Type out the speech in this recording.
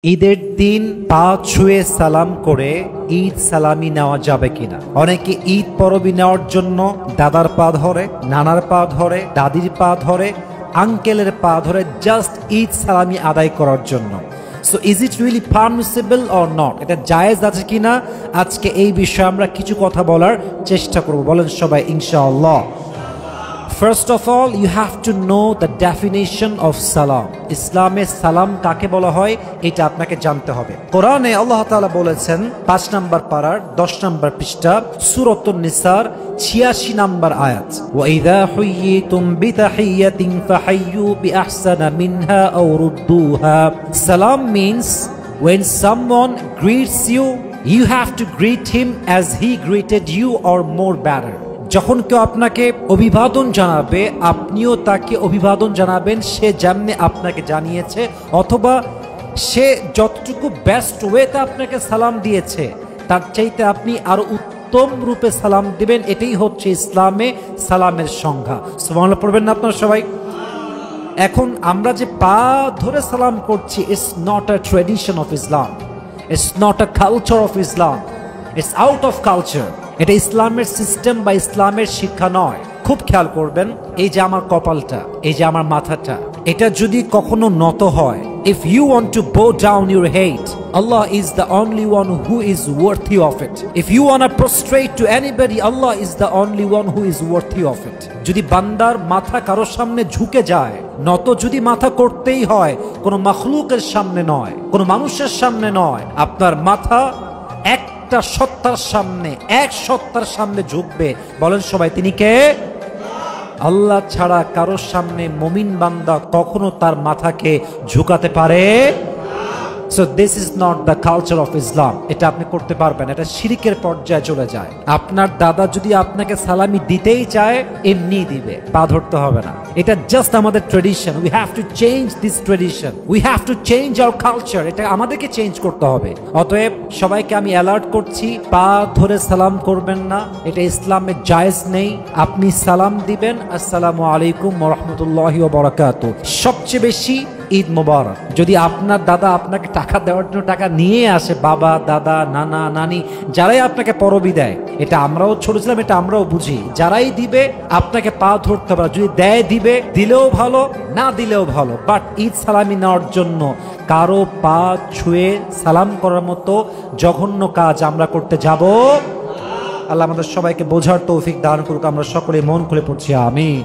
ঈদের দিন পা ছুঁয়ে সালাম করে ঈদ সালামি নেওয়া যাবে কিনা? অনেকে ঈদ পরবি নেওয়ার জন্য দাদার পা ধরে, নানার পা ধরে, দাদির পা ধরে, আঙ্কেলের পা ধরে জাস্ট ঈদ সালামি আদায় করার জন্য। So is it really permissible or not? এটা জায়েজ আছে কিনা, আজকে এই বিষয়ে আমরা কিছু কথা বলার চেষ্টা করব। বলেন সবাই ইনশাআল্লাহ। First of all, you have to know the definition of salam. ইসলামে সালাম কাকে বলা হয় এটা আপনাকে জানতে হবে। কোরআনে আল্লাহ তাআলা বলেছেন 5 নম্বর পারার 10 নম্বর পৃষ্ঠা সূরাতুন নিসার 86 নম্বর আয়াত, ওয়া ইযা হুয়িতুম বিতাহিয়াতিন ফাহাইয়ু বিআহসানা মিনহা আও রুদ্দুহা। Salam means when someone greets you, you have to greet him as he greeted you or more better. যখন কেউ আপনাকে অভিবাদন জানাবে, আপনিও তাকে অভিবাদন জানাবেন সে যেমনি আপনাকে জানিয়েছে, অথবা সে যতটুকু বেস্ট ওয়েতে আপনাকে সালাম দিয়েছে তার চাইতে আপনি আরো উত্তম রূপে সালাম দিবেন। এটাই হচ্ছে ইসলামে সালামের সংজ্ঞা। সুবহানাল্লাহ পড়বেন না আপনারা সবাই? এখন আমরা যে পা ধরে সালাম করছি, it's not a tradition of Islam, it's not a culture of Islam, it's out of culture. এটা ইসলামের সিস্টেম বা ইসলামের শিক্ষা নয়। খুব খেয়াল করবেন, এই যে আমার কপালটা, এই যে আমার মাথাটা, এটা যদি কখনো নত হয়, if you want to bow down your head, Allah is the only one who is worthy of it. If you want to prostrate to anybody, Allah is the only one who is worthy of it. যদি বান্দার মাথা কারোর সামনে ঝুঁকে যায়, নত যদি মাথা করতেই হয় কোনো মাখলুকের সামনে নয়, কোনো মানুষের সামনে নয়, আপনার মাথা একটা সত্তার সামনে, এক সত্তার সামনে ঝুঁকবে। বলেন সবাই তিনি কে? আল্লাহ ছাড়া কারোর সামনে মুমিন বান্দা কখনো তার মাথাকে ঝুঁকাতে পারে? So this is not the culture of Islam. এটা আপনি করতে পারবেন, এটা শিরকের পর্যায়ে চলে যায়। আপনার দাদা যদি আপনাকে সালামি দিতেই চায়, এমনি দিবে, পা ধরতে হবে না। এটা জাস্ট আমাদের tradition. We have to change this tradition, we have to change our culture. এটা আমাদেরকে চেঞ্জ করতে হবে। অতএব সবাইকে আমি অ্যালার্ট করছি, পা ধরে সালাম করবেন না, এটা ইসলামে জায়েজ নেই। আপনি সালাম দিবেন আসসালামু আলাইকুম ওয়া রাহমাতুল্লাহি ওয়া বারাকাতুহু। সবচেয়ে বেশি ঈদ মোবারক। যদি আপনার দাদা আপনাকে টাকা দেওয়ার জন্য টাকা নিয়ে আসে, বাবা, দাদা, নানা, নানি, যারাই আপনাকে পরবি দেয়, এটা আমরাও ছোট ছিলাম, এটা আমরাও বুঝি, যারাই দিবে আপনাকে পা ধরতে পারে। যদি দেয় দিবে, দিলেও ভালো, না দিলেও ভালো, বাট ঈদ সালামি নেওয়ার জন্য কারো পা ছুঁয়ে সালাম করার মতো জঘন্য কাজ আমরা করতে যাব। আল্লাহ আমাদের সবাইকে বোঝার তৌফিক দান করুক। আমরা সকলে মন খুলে পড়ছি আমিন।